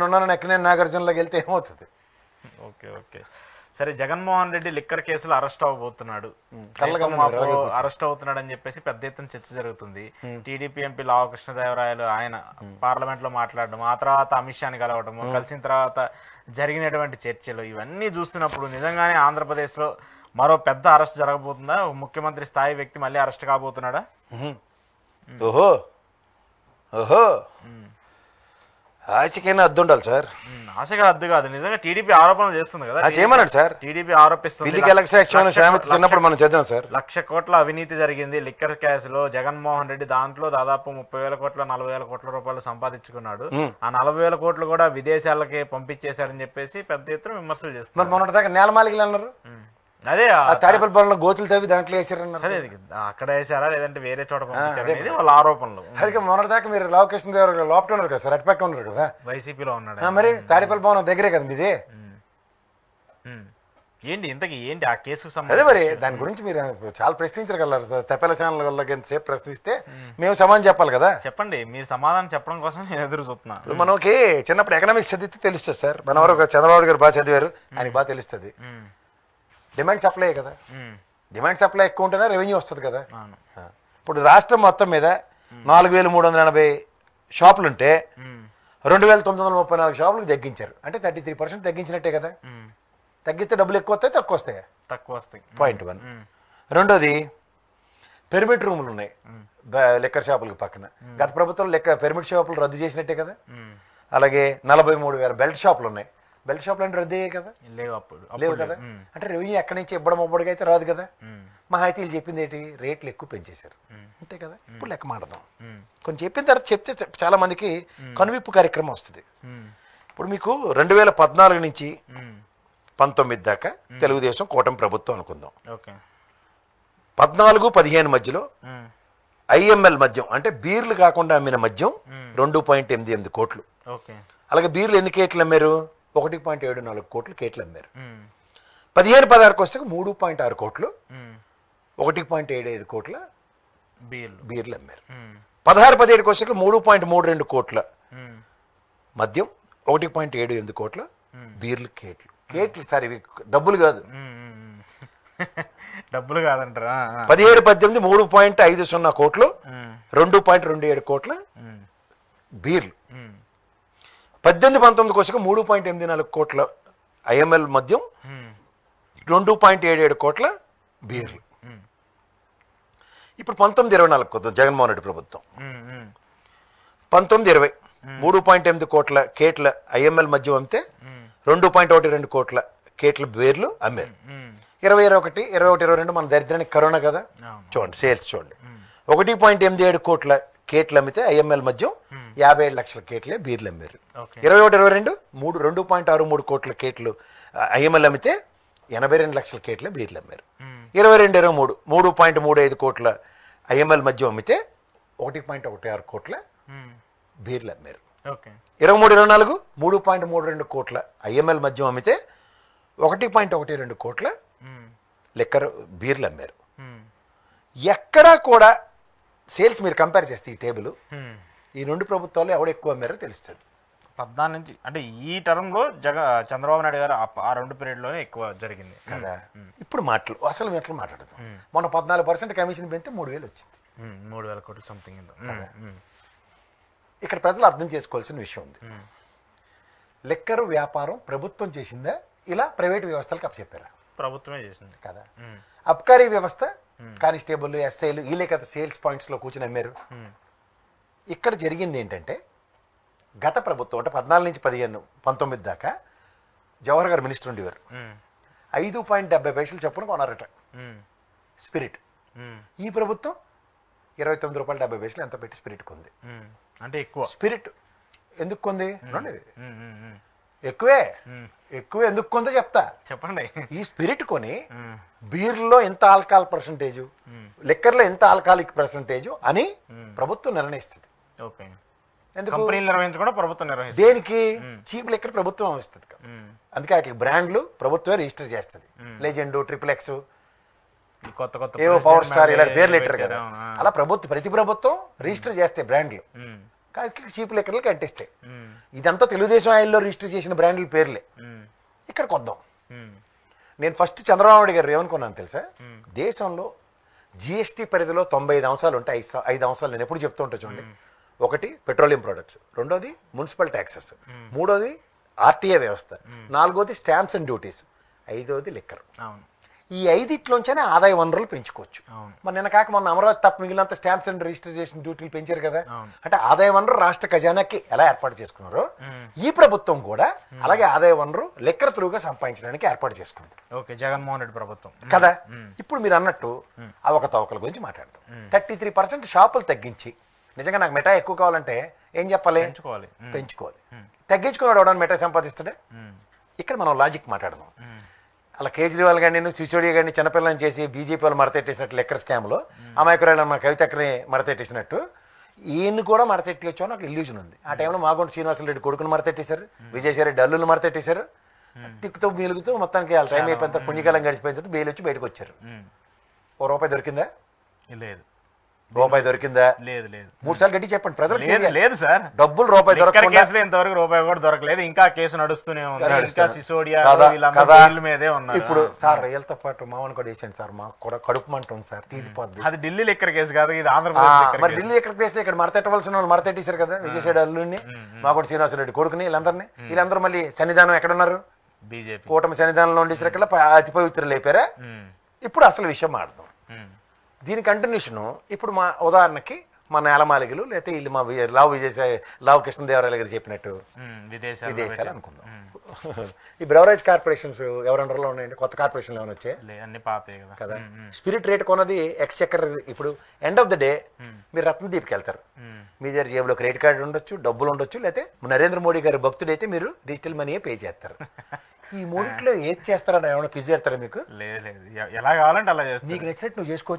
ఉన్నాను ఎక్కడనే నాగార్జునలోకి వెళ్తే ఏమవుతుంది? ఓకే ఓకే సరే, జగన్మోహన్ రెడ్డి లిక్కర్ కేసులో అరెస్ట్ అవ్వబోతున్నాడు, అరెస్ట్ అవుతున్నాడు అని చెప్పేసి పెద్ద ఎత్తున చర్చ జరుగుతుంది. టీడీపీ ఎంపీ లావు కృష్ణదేవరాయలు ఆయన పార్లమెంట్ లో మాట్లాడడం, ఆ తర్వాత అమిత్ షాని కలవడం, కలిసిన తర్వాత జరిగినటువంటి చర్చలు ఇవన్నీ చూస్తున్నప్పుడు నిజంగానే ఆంధ్రప్రదేశ్ లో మరో పెద్ద అరెస్ట్ జరగబోతుందా? ముఖ్యమంత్రి స్థాయి వ్యక్తి మళ్ళీ అరెస్ట్ కాబోతున్నాడా? ఓహో ఓహో ఆశకైనా అద్దు ఉండాలి సార్. ఆశగా అద్దు కాదు, నిజంగా టీడీపీ ఆరోపణలు చేస్తుంది కదా. చేయమన్నాడు సార్, టీడీపీ ఆరోపిస్తుంది చిన్నప్పుడు మనం చదివాం సార్. 1,00,000 కోట్ల అవినీతి జరిగింది లిక్కర్ కేసులో. జగన్మోహన్ రెడ్డి దాంట్లో దాదాపు 30,000 కోట్ల 40,000 కోట్ల రూపాయలు సంపాదించుకున్నాడు. ఆ 40,000 కోట్లు కూడా విదేశాలకి పంపించేశారని చెప్పేసి పెద్ద ఎత్తున విమర్శలు చేస్తున్నారు. మొన్నటి దాకా నేలమాలికలు అన్నారు, అదే తాడిపల్లి పొలంలో గోతులు తవ్వి దాంట్లో వేసారన్నారు. అక్కడ వేసారా లేదంటే వేరే చోట పంపించారనేది వాళ్ళ ఆరోపణలు. అది మొన్నటి దాకా మీరు లావు కృష్ణదేవరాయలు లోపల ఉన్నారు కదా సార్, అటుపక్క ఉన్నారు కదా, వైసీపీలో ఉన్నాడు. మరి తాడిపల్లి భవనం దగ్గరే కదా మీది. ఏంటి ఇంతకీ ఏంటి ఆ కేసుకు అదే సంబంధించి? మరి దాని గురించి మీరు చాలా ప్రశ్నించగలరు. తెప్పల ఛానల్ సేపు ప్రశ్నిస్తే మేము సమాధానం చెప్పాలి కదా. చెప్పండి, మీరు సమాధానం చెప్పడం కోసం నేను ఎదురు చూస్తున్నా. మనకి చిన్నప్పుడు ఎకనామిక్స్ చదివితే తెలుస్తుంది సార్. మన వరకు చంద్రబాబు గారు బాగా చదివారు, ఆయనకి బాగా తెలుస్తుంది. డిమాండ్ సప్లై కదా, డిమాండ్ సప్లై ఎక్కువ ఉంటేనే రెవెన్యూ వస్తుంది కదా. ఇప్పుడు రాష్ట్రం మొత్తం మీద 4,380 షాపులుంటే 2,934 షాపులకు తగ్గించారు అంటే 33% తగ్గించినట్టే కదా. తగ్గిస్తే డబ్బులు ఎక్కువ వస్తాయి తక్కువ వస్తాయి? తక్కువ వస్తాయి. పాయింట్ 1. రెండోది పెర్మిట్ రూములు ఉన్నాయి లెక్కర్ షాపులకు పక్కన. గత ప్రభుత్వం పెర్మిట్ షాపులు రద్దు చేసినట్టే కదా. అలాగే 43,000 బెల్ట్ షాపులు ఉన్నాయి. బెల్ట్ షాపులు అంటే రద్దు అయ్యాయి కదా, లేవు కదా. అంటే రెవెన్యూ ఎక్కడి నుంచి ఇవ్వడం ఒబ్బడిగా అయితే రాదు కదా. మా అయితే వీళ్ళు చెప్పింది ఏంటి, రేట్లు ఎక్కువ పెంచేశారు అంతే కదా. ఇప్పుడు లెక్క మాడదాం, కొంచెం చెప్పిన తర్వాత చెప్తే చాలా మందికి కనువిప్పు కార్యక్రమం వస్తుంది. ఇప్పుడు మీకు 2014 నుంచి 19 దాకా తెలుగుదేశం కూటమి ప్రభుత్వం అనుకుందాం. 14-15 మధ్యలో ఐఎంఎల్ మద్యం అంటే బీర్లు కాకుండా అమ్మిన మద్యం 2.88 కోట్లు. అలాగే బీర్లు ఎన్ని కేట్లు అమ్మారు? 1.74 కోట్లు కేట్లు అమ్మారు. 15-16 వస్తే 3.6 కోట్లు, 1.75 కోట్ల బీర్లు అమ్మారు. 16-17 వస్తే 3.32 కోట్ల మద్యం, 1.78 కోట్ల బీర్లు కేట్లు. కేట్లు సార్, ఇవి డబ్బులు కాదు, డబ్బులు కాదంటారా. 17-18 3.50 కోట్లు, 2.27 కోట్ల బీర్లు. 18-19 కోసం 3.84 కోట్ల ఐఎంఎల్ మద్యం, 2.77 కోట్ల బీర్లు. ఇప్పుడు 19-24 కొద్దాం జగన్మోహన్ రెడ్డి ప్రభుత్వం. 19-20 3.8 కోట్ల కేట్ల ఐఎంఎల్ మద్యం అమ్మితే 2.12 కోట్ల కేట్ల బీర్లు అమ్మారు. 2021-22 మన దరిద్రానికి కరోనా కదా, చూడండి సేల్స్ చూడండి. 1.87 కోట్ల కేట్లు అమ్మితే ఐఎంఎల్ మద్యం 57 లక్షల కేట్లే బీర్లు అమ్మారు. 21-22 2.63 కోట్ల కేట్లు ఐఎంఎల్ అమ్మితే 82 లక్షల కేట్లే బీర్లు అమ్మారు. 22-23 3.35 కోట్ల ఐఎంఎల్ మద్యం అమ్మితే 1.16 కోట్ల బీర్లు అమ్మారు. 23-24 3.32 కోట్ల ఐఎంఎల్ మద్యం అమ్మితే 1.12 కోట్ల లిక్కర్ బీర్లు అమ్మారు. ఎక్కడా కూడా సేల్స్ మీరు కంపేర్ చేస్తే ఈ టేబుల్ ఈ రెండు ప్రభుత్వాలు ఎవడు ఎక్కువ అమ్మారో తెలుస్తుంది. 14 నుంచి అంటే ఈ టర్మ్లో చంద్రబాబు నాయుడు గారు ఆ 2 పీరియడ్లోనే ఎక్కువ జరిగింది కదా. ఇప్పుడు అసలు ఎట్లా మాట్లాడతాం. మొన్న 14% కమిషన్ పెంచితే 3,000 వచ్చింది. 3,000 కోట్లు సంథింగ్. ఇక్కడ ప్రజలు అర్థం చేసుకోవాల్సిన విషయం ఉంది. లిక్కర్ వ్యాపారం ప్రభుత్వం చేసిందా ఇలా ప్రైవేట్ వ్యవస్థలకు అప్పచెప్పారా? ప్రభుత్వమే చేసింది కదా. అబ్కారీ వ్యవస్థ కానిస్టేబుల్ ఎస్ఐలు వీళ్ళే కదా సేల్స్ పాయింట్స్లో కూర్చుని అమ్మారు. ఇక్కడ జరిగింది ఏంటంటే గత ప్రభుత్వం అంటే 14 నుంచి 19 దాకా జవహర్ గారు మినిస్టర్ ఉండేవారు. 5.70 పైసలు చొప్పున కొన్నారట స్పిరిట్. ఈ ప్రభుత్వం 29 రూపాయలు 70 పైసలు ఎంత పెట్టి స్పిరిట్ కొంది. అంటే ఎక్కువ స్పిరిట్ ఎందుకు కొంది? ఎక్కువే ఎందుకు కొందో చెప్తా, చెప్పండి. ఈ స్పిరిట్ కొని బీర్లో ఎంత ఆల్కహాల్ పర్సంటేజ్, లిక్కర్లో ఎంత ఆల్కహాలిక్ పర్సంటేజ్ అని ప్రభుత్వం నిర్ణయిస్తుంది. దేనికి? చీప్ లిక్కర్ ప్రభుత్వం ఇస్తుంది. అందుకే వాటికి బ్రాండ్లు ప్రభుత్వమే రిజిస్టర్ చేస్తుంది. లెజెండ్, ట్రిపుల్-X, ఏవో పవర్ స్టార్ ఇలా పేర్లు పెట్టారు కదా. అలా ప్రతి ప్రభుత్వం రిజిస్టర్ చేస్తే బ్రాండ్లు చీప్ లిక్కర్లకి అంటిస్తాయి. ఇదంతా తెలుగుదేశం ఆయిల్లో రిజిస్టర్ చేసిన బ్రాండ్ల పేర్లే. ఇక్కడికి వద్దాం. నేను ఫస్ట్ చంద్రబాబు నాయుడు గారు ఏమనుకున్నాను తెలుసా, దేశంలో జిఎస్టీ పరిధిలో 95 అంశాలు ఉంటాయి. 5 అంశాలు నేను ఎప్పుడు చెప్తూ ఉంటా చూడండి. ఒకటి పెట్రోలియం ప్రొడక్ట్స్, రెండోది మున్సిపల్ ట్యాక్సెస్, మూడోది ఆర్టీఏ వ్యవస్థ, నాలుగోది స్టాంప్స్ అండ్ డ్యూటీస్, ఐదోది లిక్కర్. ఈ 5 ఆదాయ వనరులు పెంచుకోవచ్చు. మరి నిన్న కాక మొన్న అమరావతి తప్ప మిగిలినంత స్టాంప్స్ అండ్ రిజిస్ట్రేషన్ డ్యూటీలు పెంచారు కదా. అంటే ఆదాయ వనరు రాష్ట్ర ఖజానాకి ఎలా ఏర్పాటు చేసుకున్నారో ఈ ప్రభుత్వం కూడా అలాగే ఆదాయ వనరు లిక్కర్ త్రూగా సంపాదించడానికి ఏర్పాటు చేసుకుంది. ఓకే, జగన్మోహన్ రెడ్డి ప్రభుత్వం కదా. ఇప్పుడు మీరు అన్నట్టు అవకతవకల గురించి మాట్లాడతాం. 33% షాపులు తగ్గించి, నిజంగా నాకు మిఠాయి ఎక్కువ కావాలంటే ఏం చెప్పాలి? పెంచుకోవాలి. తగ్గించుకున్నాడు ఎవడని మిఠాయి సంపాదిస్తాడే? ఇక్కడ మనం లాజిక్ మాట్లాడదాం. అలా కేజ్రీవాల్ గారిని, సిసోడియా గారిని చిన్నపిల్లని చేసి బీజేపీ వాళ్ళు మడతెట్టేసినట్టు లెక్కర్ స్కామ్లో అమాయకురాలు మా కవితక్కని మడతెట్టేసినట్టు ఈయన్ని కూడా మడతెట్టేయచ్చు అని ఒక ఇల్యూజన్ ఉంది. ఆ టైంలో మాగుంట శ్రీనివాసరెడ్డి కొడుకుని మడతెట్టేశారు, విజయసాయిరెడ్డి అల్లుని మడతెట్టేశారు. తిక్కుతూ మీలుగుతూ మొత్తానికి వాళ్ళ టైం అయిపోయిన తర్వాత, పుణ్యకాలం గడిచిపోయిన తర్వాత బెయిల్ వచ్చి బయటకు వచ్చారు. ₹1 దొరికిందా? లేదు. ₹1 దొరికిందా? లేదు. 3 సార్లు గట్టి చెప్పండి ప్రజలు. లేదు సార్, డబ్బులు ₹1 దొరకకుండా ఇంతవరకు ₹1 కూడా దొరకలేదు. ఇంకా కేసు నడుస్తూనే ఉంది. ఇంకా సిసోడియా మీదే ఉన్నారు. ఇప్పుడు సార్ రైల్తో పాటు మామూలు కూడా వేసేయండి సార్, మాకు కూడా కడుపు మంట ఉంది సార్, తీసిపోద్ది. అది ఢిల్లీ లిక్కర్ కేసు కాదు, ఇది ఆంధ్రప్రదేశ్. మరి ఢిల్లీ లిక్కర్ కేసు ఇక్కడ మరతెట్టవలసిన వాళ్ళు మరతెట్టేశారు కదా. విజయసాయి అల్లుడిని, మాగుంట శ్రీనివాసరెడ్డి కొడుకుని, వీళ్ళందరూ మళ్ళీ సన్నిధానం ఎక్కడున్నారు? బీజేపీ కూటమి సన్నిధానంలో ఉండేసరికల్లా అతి పవిత్రులు లేపారా. ఇప్పుడు అసలు విషయం మాడదాం. దీని కంటిన్యూషను ఇప్పుడు మా ఉదాహరణకి మా నేలమాలిగలు లేకపోతే వీళ్ళు మా లావు కృష్ణదేవరాయలు గారు చెప్పినట్టు విదేశాలు అనుకుందాం. ఈ బ్రెవరేజ్ కార్పొరేషన్స్ ఎవరి అండర్లో ఉన్నాయండి? కొత్త కార్పొరేషన్లు ఏమైనా వచ్చాయి? అన్ని పాతే కదా. స్పిరిట్ రేట్ కొన్నది ఎక్స్చెక్కర్. ఇప్పుడు ఎండ్ ఆఫ్ ద డే మీరు రత్నదీప్కి వెళ్తారు, మీ దగ్గర జేబులో క్రెడిట్ కార్డు ఉండొచ్చు, డబ్బులు ఉండొచ్చు, లేకపోతే నరేంద్ర మోడీ గారి భక్తుడైతే మీరు డిజిటల్ మనీయే పే చేస్తారు. ఈ మూడిట్లో ఏది చేస్తారని ఏమైనా క్విజ్ చేస్తారా మీకు? లేదు, ఎలా కావాలంటే అలా చేస్తారు. నీకు నచ్చినట్టు నువ్వు చేసుకోవచ్చు.